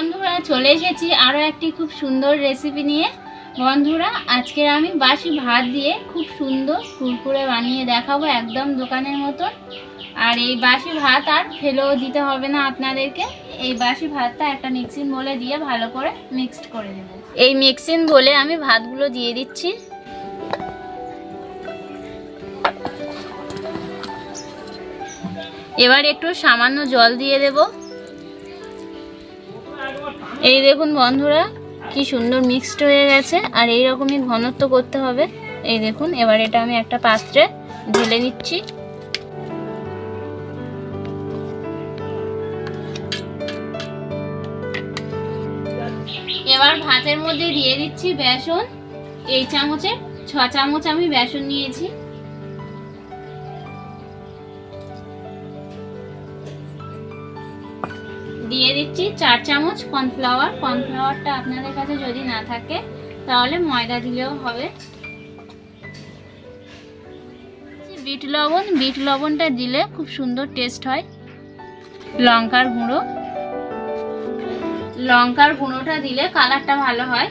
বন্ধুরা চলে এসেছি আরও একটি খুব সুন্দর রেসিপি নিয়ে। বন্ধুরা আজকে আমি বাসি ভাত দিয়ে খুব সুন্দর কুরকুরে বানিয়ে দেখাবো, একদম দোকানের মতন। আর এই বাসি ভাত আর ফেলেও দিতে হবে না আপনাদেরকে। এই বাসি ভাতটা একটা মিক্সিং বোলে দিয়ে ভালো করে মিক্সড করে দেব। এই মিক্সিং বোলে আমি ভাতগুলো দিয়ে দিচ্ছি। এবার একটু সামান্য জল দিয়ে দেব। এই দেখুন বন্ধুরা কি সুন্দর মিক্সড হয়ে গেছে, আর এই রকমই ঘনত্ব করতে হবে। এই দেখুন, এবার এটা আমি একটা পাত্রে ঢেলে নিচ্ছি। এবার ভাতের মধ্যে দিয়ে দিচ্ছি বেসন। এই চামচে 6 চামচ আমি বেসন নিয়েছি। দিয়ে দিচ্ছি 4 চামচ কর্নফ্লাওয়ার। কর্নফ্লাওয়ারটা আপনাদের কাছে যদি না থাকে তাহলে ময়দা দিলেও হবে। বিট লবণ, বিট লবণটা দিলে খুব সুন্দর টেস্ট হয়। লঙ্কার গুঁড়ো, লঙ্কার গুঁড়োটা দিলে কালারটা ভালো হয়।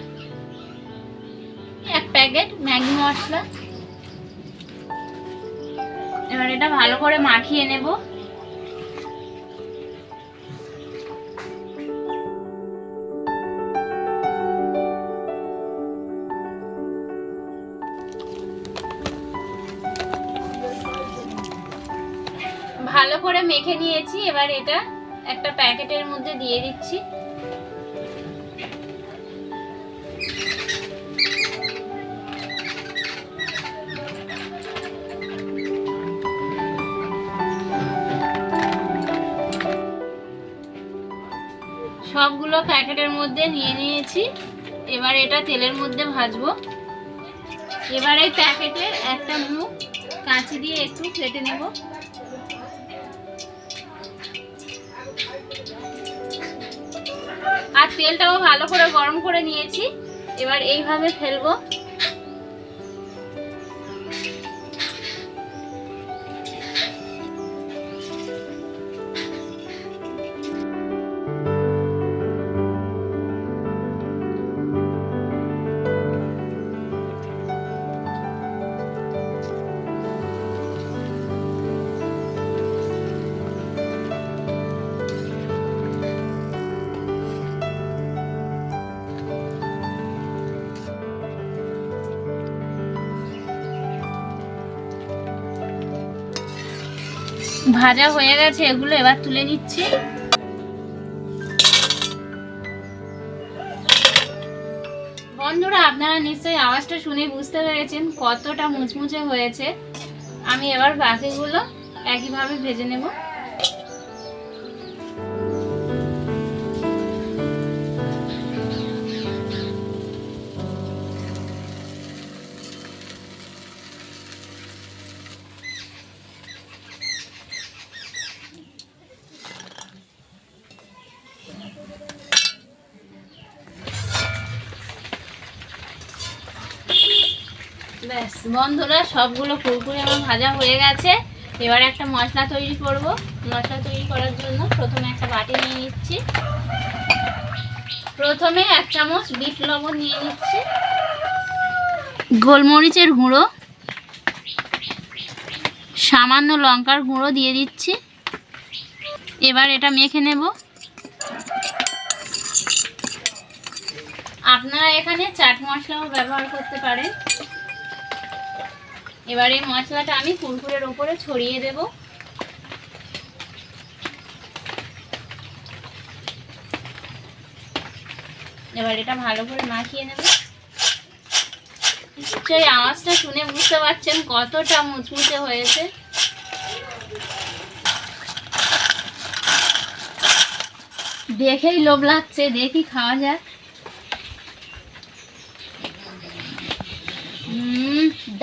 1 প্যাকেট ম্যাগি মশলা। এবার এটা ভালো করে মাখিয়ে নেব। ভালো করে মেখে নিয়েছি। এবার এটা একটা প্যাকেটের মধ্যে দিয়ে দিচ্ছি। সবগুলো প্যাকেটের মধ্যে নিয়ে নিয়েছি। এবার এটা তেলের মধ্যে ভাজবো। এবার এই প্যাকেটের একটা মুখ কাঁচি দিয়ে একটু কেটে নেব। আর তেলটাও ভালো করে গরম করে নিয়েছি। এবার এইভাবে ফেলবো। ভাজা হয়ে গেছে এগুলো, এবার তুলে নিচ্ছি। বন্ধুরা আপনারা নিশ্চয়ই আওয়াজটা শুনে বুঝতে পেরেছেন কতটা মুচমুচে হয়েছে। আমি এবার বাকিগুলো একইভাবে ভেজে নেব। ব্যাস বন্ধুরা সবগুলো কুরকুরে আমার ভাজা হয়ে গেছে। এবার একটা মশলা তৈরি করব। মশলা তৈরি করার জন্য প্রথমে একটা বাটি নিয়ে নিচ্ছি। প্রথমে 1 চামচ বিট লবণ নিয়ে নিচ্ছি, গোলমরিচের গুঁড়ো, সামান্য লঙ্কার গুঁড়ো দিয়ে দিচ্ছি। এবার এটা মেখে নেব। আপনারা এখানে চাট মশলাও ব্যবহার করতে পারেন। এবার এই মশলাটা আমি কুরকুরের উপরে ছড়িয়ে দেব। এবার এটা ভালো করে মাখিয়ে নেব। নিশ্চয়ই আওয়াজটা শুনে বুঝতে পারছেন কতটা মুচমুচে হয়েছে। দেখেই লোভ লাগছে, দেখি খাওয়া যাক।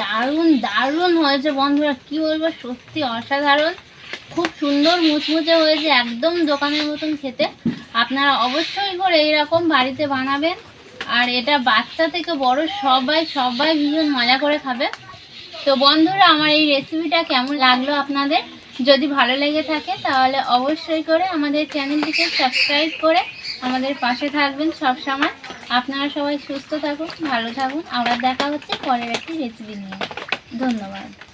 দারুণ দারুণ হয়েছে বন্ধুরা, কি বলবো, সত্যি অসাধারণ। খুব সুন্দর মুচমুচে হয়েছে, একদম দোকানের মতন খেতে। আপনারা অবশ্যই করে এইরকম বাড়িতে বানাবেন। আর এটা বাচ্চা থেকে বড় সবাই সবাই ভীষণ মজা করে খাবে। তো বন্ধুরা আমার এই রেসিপিটা কেমন লাগলো আপনাদের? যদি ভালো লেগে থাকে তাহলে অবশ্যই করে আমাদের চ্যানেলটিকে সাবস্ক্রাইব করে আমাদের পাশে থাকবেন সব সময়। আপনারা সবাই সুস্থ থাকুন, ভালো থাকুন। আবার দেখা হচ্ছে পরের একটি রেসিপি নিয়ে। ধন্যবাদ।